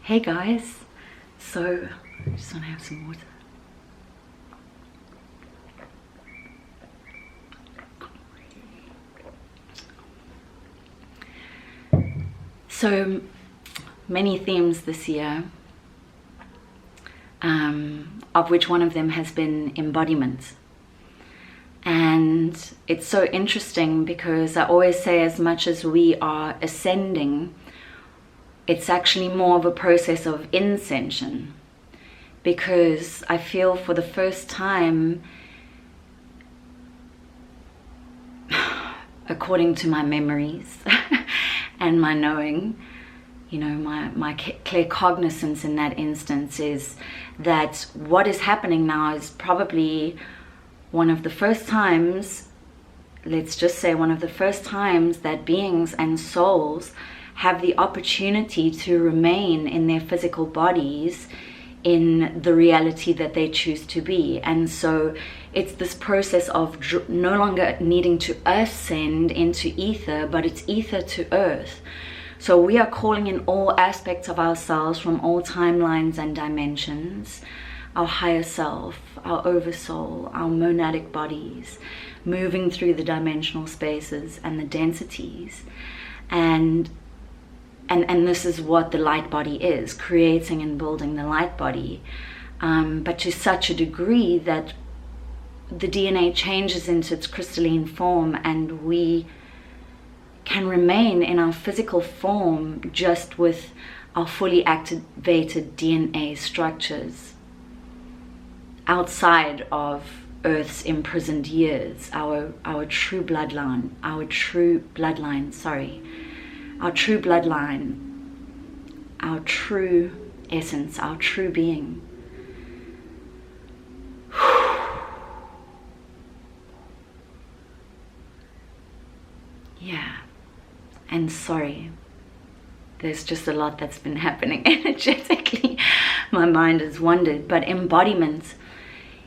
Hey guys, so I just want to have some water. So many themes this year, of which one of them has been embodiment. And it's so interesting because I always say, as much as we are ascending, it's actually more of a process of INcension, because I feel for the first time, according to my memories and my knowing, you know, my clear cognizance in that instance is that what is happening now is probably one of the first times, let's just say one of the first times, that beings and souls have the opportunity to remain in their physical bodies in the reality that they choose to be. And so it's this process of no longer needing to ascend into ether, but it's ether to earth. So we are calling in all aspects of ourselves from all timelines and dimensions, our higher self, our oversoul, our monadic bodies, moving through the dimensional spaces and the densities. And this is what the light body is, creating and building the light body, but to such a degree that the DNA changes into its crystalline form and we can remain in our physical form just with our fully activated DNA structures outside of Earth's imprisoned years, our true bloodline, our true essence, our true being. Yeah, and sorry, there's just a lot that's been happening energetically. My mind has wandered, but embodiment,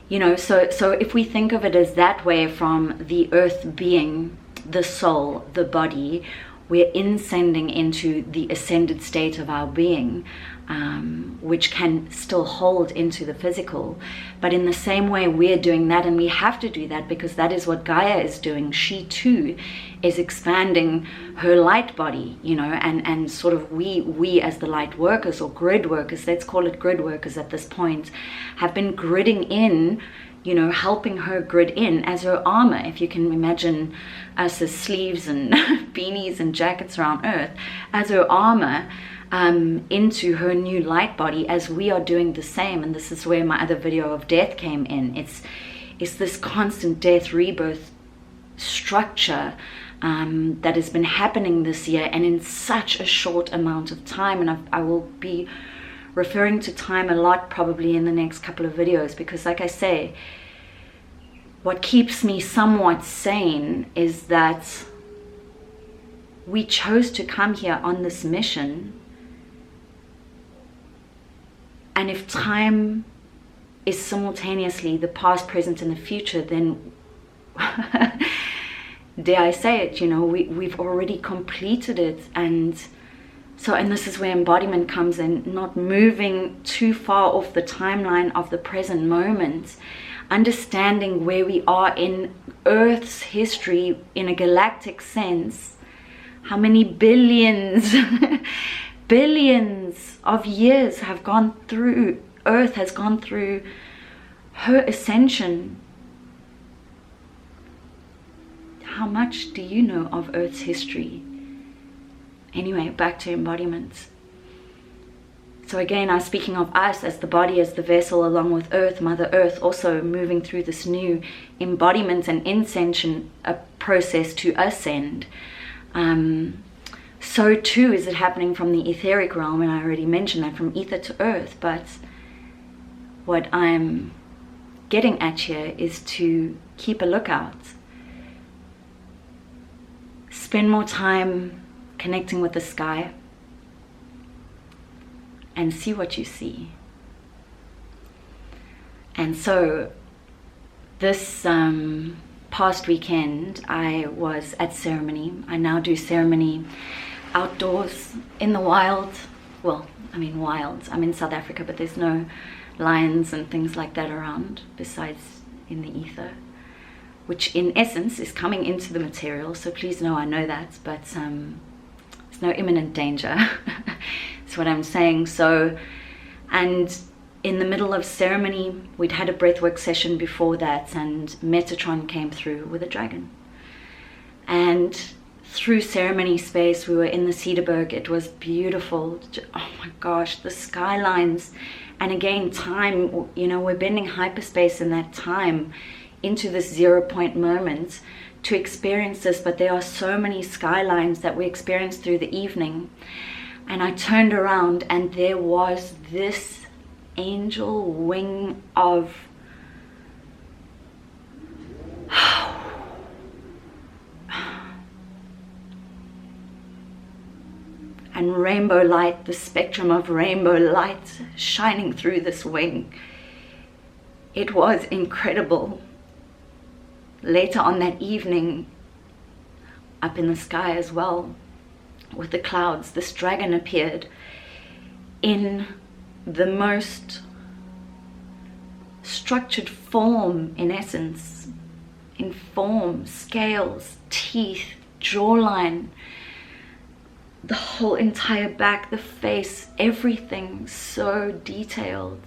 you know, so if we think of it as that way, from the earth being, the soul, the body, we're ascending into the ascended state of our being, which can still hold into the physical. But in the same way, we're doing that, and we have to do that because that is what Gaia is doing. She too is expanding her light body, you know, and sort of we as the light workers, or grid workers, let's call it grid workers at this point, have been gridding in, you know, helping her grid in as her armor. If you can imagine us as sleeves and beanies and jackets around Earth, as her armor into her new light body, as we are doing the same. And this is where my other video of death came in. It's this constant death rebirth structure that has been happening this year, and in such a short amount of time. And I will be referring to time a lot probably in the next couple of videos, because like I say, what keeps me somewhat sane is that we chose to come here on this mission. And if time is simultaneously the past, present, and the future, then dare I say it, you know, we've already completed it. And this is where embodiment comes in, not moving too far off the timeline of the present moment, understanding where we are in Earth's history in a galactic sense, how many billions, billions of years have gone through, Earth has gone through her ascension. How much do you know of Earth's history? Anyway, back to embodiment. So again, I'm speaking of us as the body, as the vessel, along with Earth, Mother Earth, also moving through this new embodiment and INcension process to ascend. So too is it happening from the etheric realm, and I already mentioned that, from ether to earth. But what I'm getting at here is to keep a lookout. Spend more time connecting with the sky and see what you see. And so this past weekend I was at ceremony. I now do ceremony outdoors in the wild, well, I mean wild. I'm in South Africa, but there's no lions and things like that around besides in the ether, which in essence is coming into the material. So please know I know that, but there's no imminent danger. That's what I'm saying. So, and in the middle of ceremony, we'd had a breathwork session before that, and Metatron came through with a dragon. And through ceremony space, we were in the Cedarburg. It was beautiful. Oh my gosh, the skylines. And again, time, you know, we're bending hyperspace in that time into this 0 point moment to experience this. But there are so many skylines that we experienced through the evening. And I turned around and there was this angel wing of and rainbow light, the spectrum of rainbow light shining through this wing. It was incredible. Later on that evening, up in the sky as well, with the clouds, this dragon appeared in the most structured form, in essence, in form, scales, teeth, jawline, the whole entire back, the face, everything so detailed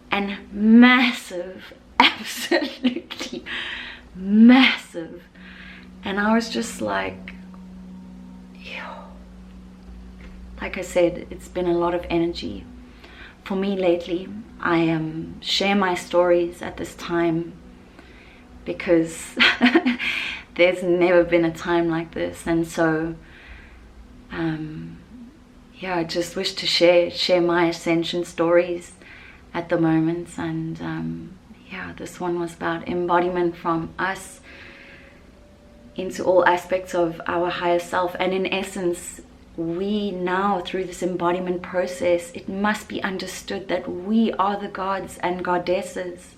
and massive, absolutely massive. And I was just like, like I said, it's been a lot of energy for me lately. I share my stories at this time because there's never been a time like this. And so yeah, I just wish to share my ascension stories at the moment. And yeah, this one was about embodiment from us into all aspects of our higher self. And in essence, we now, through this embodiment process, it must be understood that we are the gods and goddesses.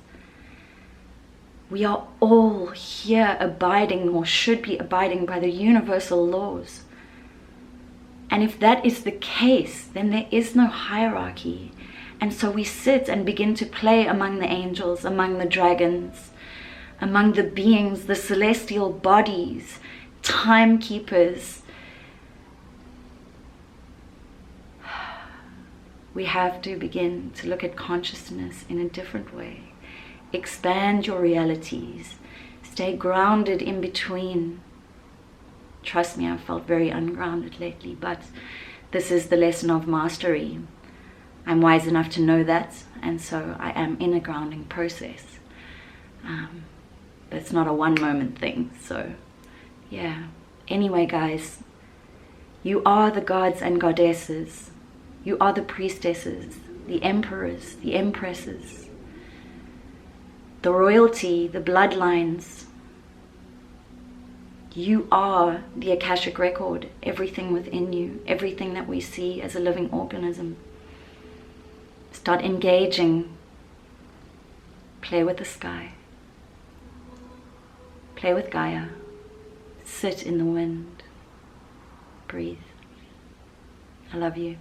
We are all here abiding, or should be abiding, by the universal laws. And if that is the case, then there is no hierarchy. And so we sit and begin to play among the angels, among the dragons, among the beings, the celestial bodies, timekeepers. We have to begin to look at consciousness in a different way. Expand your realities. Stay grounded in between. Trust me, I've felt very ungrounded lately, but this is the lesson of mastery. I'm wise enough to know that, and so I am in a grounding process. But it's not a one moment thing, so yeah. Anyway, guys, you are the gods and goddesses. You are the priestesses, the emperors, the empresses, the royalty, the bloodlines. You are the Akashic record, everything within you, everything that we see as a living organism. Start engaging. Play with the sky. Play with Gaia. Sit in the wind. Breathe. I love you.